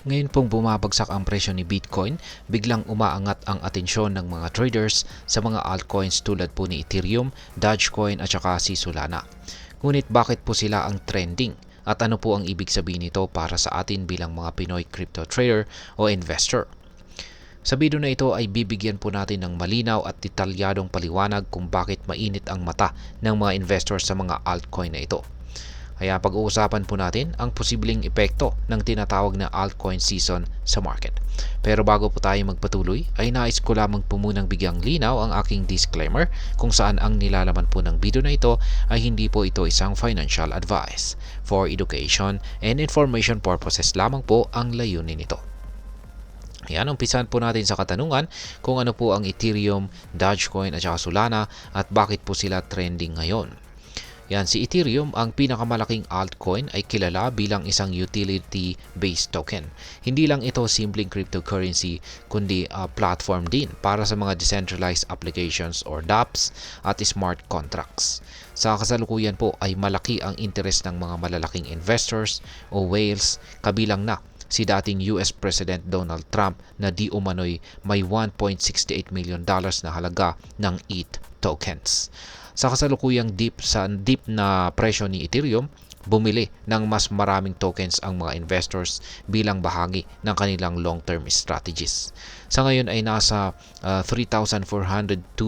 Ngayon pong bumabagsak ang presyo ni Bitcoin, biglang umaangat ang atensyon ng mga traders sa mga altcoins tulad po ni Ethereum, Dogecoin at saka si Solana. Ngunit bakit po sila ang trending? At ano po ang ibig sabihin nito para sa atin bilang mga Pinoy crypto trader o investor? Sa video na ito ay bibigyan po natin ng malinaw at detalyadong paliwanag kung bakit mainit ang mata ng mga investors sa mga altcoin na ito. Kaya pag-uusapan po natin ang posibleng epekto ng tinatawag na altcoin season sa market. Pero bago po tayo magpatuloy, ay nais ko lamang po munang bigyang linaw ang aking disclaimer kung saan ang nilalaman po ng video na ito ay hindi po ito isang financial advice. For education and information purposes lamang po ang layunin nito. Yan, umpisan po natin sa katanungan kung ano po ang Ethereum, Dogecoin at saka Solana at bakit po sila trending ngayon. Yan, si Ethereum, ang pinakamalaking altcoin, ay kilala bilang isang utility-based token. Hindi lang ito simpleng cryptocurrency, kundi platform din para sa mga decentralized applications or dApps at smart contracts. Sa kasalukuyan po ay malaki ang interest ng mga malalaking investors o whales, kabilang na si dating US President Donald Trump na di umano'y may $1.68 million na halaga ng ETH tokens. Sa kasalukuyang deep na presyo ni Ethereum, bumili ng mas maraming tokens ang mga investors bilang bahagi ng kanilang long-term strategies. Sa ngayon ay nasa $3,402.59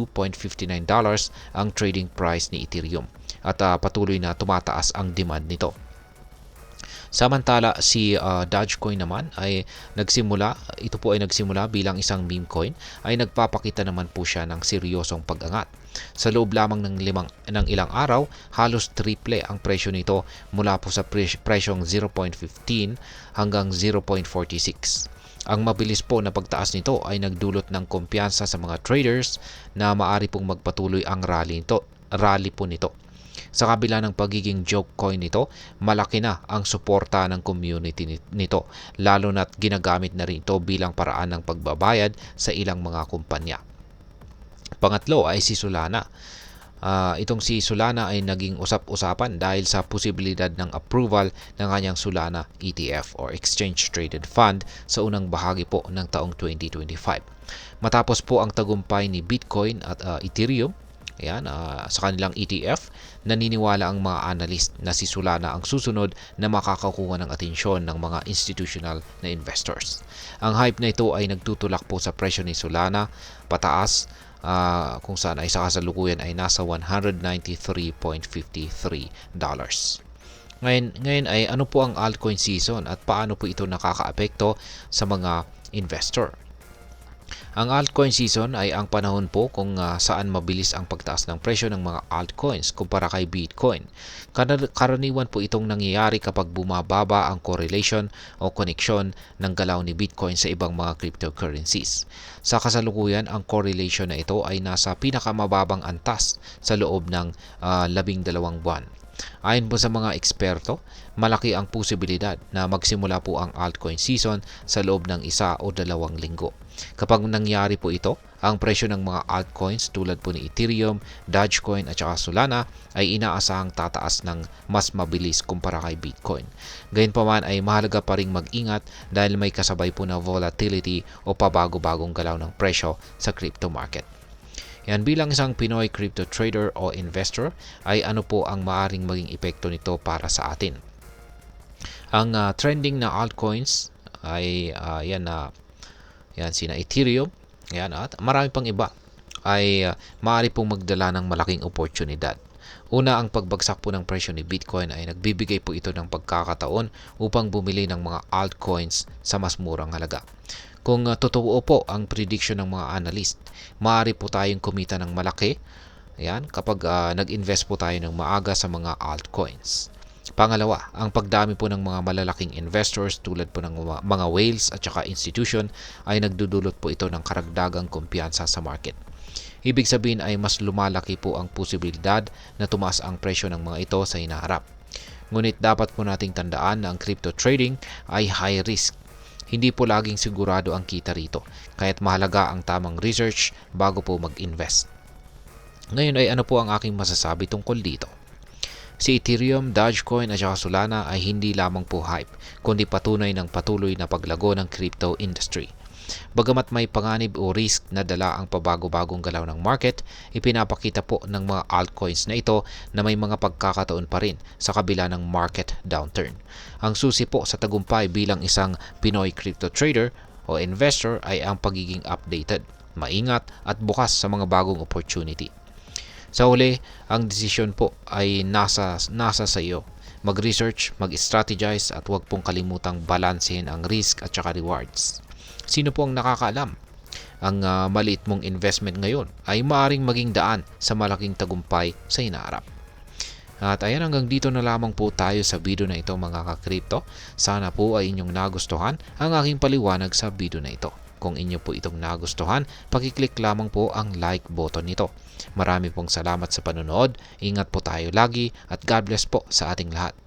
ang trading price ni Ethereum at patuloy na tumataas ang demand nito. Samantala si Dogecoin naman ay ito po ay nagsimula bilang isang meme coin, ay nagpapakita naman po siya ng seryosong pag-angat. Sa loob lamang ng ilang araw, halos triple ang presyo nito mula po sa presyong 0.15 hanggang 0.46. Ang mabilis po na pagtaas nito ay nagdulot ng kumpiyansa sa mga traders na maari pong magpatuloy ang rally po nito. Sa kabila ng pagiging joke coin nito, malaki na ang suporta ng community nito, lalo na't ginagamit na rin ito bilang paraan ng pagbabayad sa ilang mga kumpanya. Pangatlo ay si Solana. Itong si Solana ay naging usap-usapan dahil sa posibilidad ng approval ng kanyang Solana ETF or Exchange Traded Fund sa unang bahagi po ng taong 2025. Matapos po ang tagumpay ni Bitcoin at Ethereum, sa kanilang ETF, naniniwala ang mga analyst na si Solana ang susunod na makakakuha ng atensyon ng mga institutional na investors. Ang hype na ito ay nagtutulak po sa presyo ni Solana pataas, kung saan ay sa kasalukuyan ay nasa $193.53. Ngayon ay ano po ang altcoin season at paano po ito nakakaapekto sa mga investor? Ang altcoin season ay ang panahon po kung saan mabilis ang pagtaas ng presyo ng mga altcoins kumpara kay Bitcoin. Karaniwan po itong nangyayari kapag bumababa ang correlation o koneksyon ng galaw ni Bitcoin sa ibang mga cryptocurrencies. Sa kasalukuyan, ang correlation na ito ay nasa pinakamababang antas sa loob ng 12 buwan. Ayon po sa mga eksperto, malaki ang posibilidad na magsimula po ang altcoin season sa loob ng 1 o 2 linggo. Kapag nangyari po ito, ang presyo ng mga altcoins tulad po ni Ethereum, Dogecoin at saka Solana ay inaasahang tataas ng mas mabilis kumpara kay Bitcoin. Gayunpaman ay mahalaga pa ring mag-ingat dahil may kasabay po na volatility o pabago-bagong galaw ng presyo sa crypto market. Yan, bilang isang Pinoy crypto trader o investor, ay ano po ang maaring maging epekto nito para sa atin? Ang trending na altcoins ay sina Ethereum, at marami pang iba ay maaari pong magdala ng malaking oportunidad. Una, ang pagbagsak po ng presyo ni Bitcoin ay nagbibigay po ito ng pagkakataon upang bumili ng mga altcoins sa mas murang halaga. Kung totoo po ang prediction ng mga analyst, maaari po tayong kumita ng malaki kapag nag-invest po tayo ng maaga sa mga altcoins. Pangalawa, ang pagdami po ng mga malalaking investors tulad po ng mga whales at saka institution ay nagdudulot po ito ng karagdagang kumpiyansa sa market. Ibig sabihin ay mas lumalaki po ang posibilidad na tumaas ang presyo ng mga ito sa hinaharap. Ngunit dapat po nating tandaan na ang crypto trading ay high risk. Hindi po laging sigurado ang kita rito, kaya't mahalaga ang tamang research bago po mag-invest. Ngayon ay ano po ang aking masasabi tungkol dito? Si Ethereum, Dogecoin at saka Solana ay hindi lamang po hype, kundi patunay ng patuloy na paglago ng crypto industry. Bagamat may panganib o risk na dala ang pabago-bagong galaw ng market, ipinapakita po ng mga altcoins na ito na may mga pagkakataon pa rin sa kabila ng market downturn. Ang susi po sa tagumpay bilang isang Pinoy crypto trader o investor ay ang pagiging updated, maingat at bukas sa mga bagong opportunity. Sa huli, ang desisyon po ay nasa sa iyo. Mag-research, mag-strategize at huwag pong kalimutang balansehin ang risk at saka rewards. Sino po ang nakakaalam? Ang maliit mong investment ngayon ay maaaring maging daan sa malaking tagumpay sa hinaharap. At ayan, hanggang dito na lamang po tayo sa video na ito mga ka-crypto. Sana po ay inyong nagustuhan ang aking paliwanag sa video na ito. Kung inyo po itong nagustuhan, pakiclick lamang po ang like button nito. Marami pong salamat sa panonood, ingat po tayo lagi at God bless po sa ating lahat.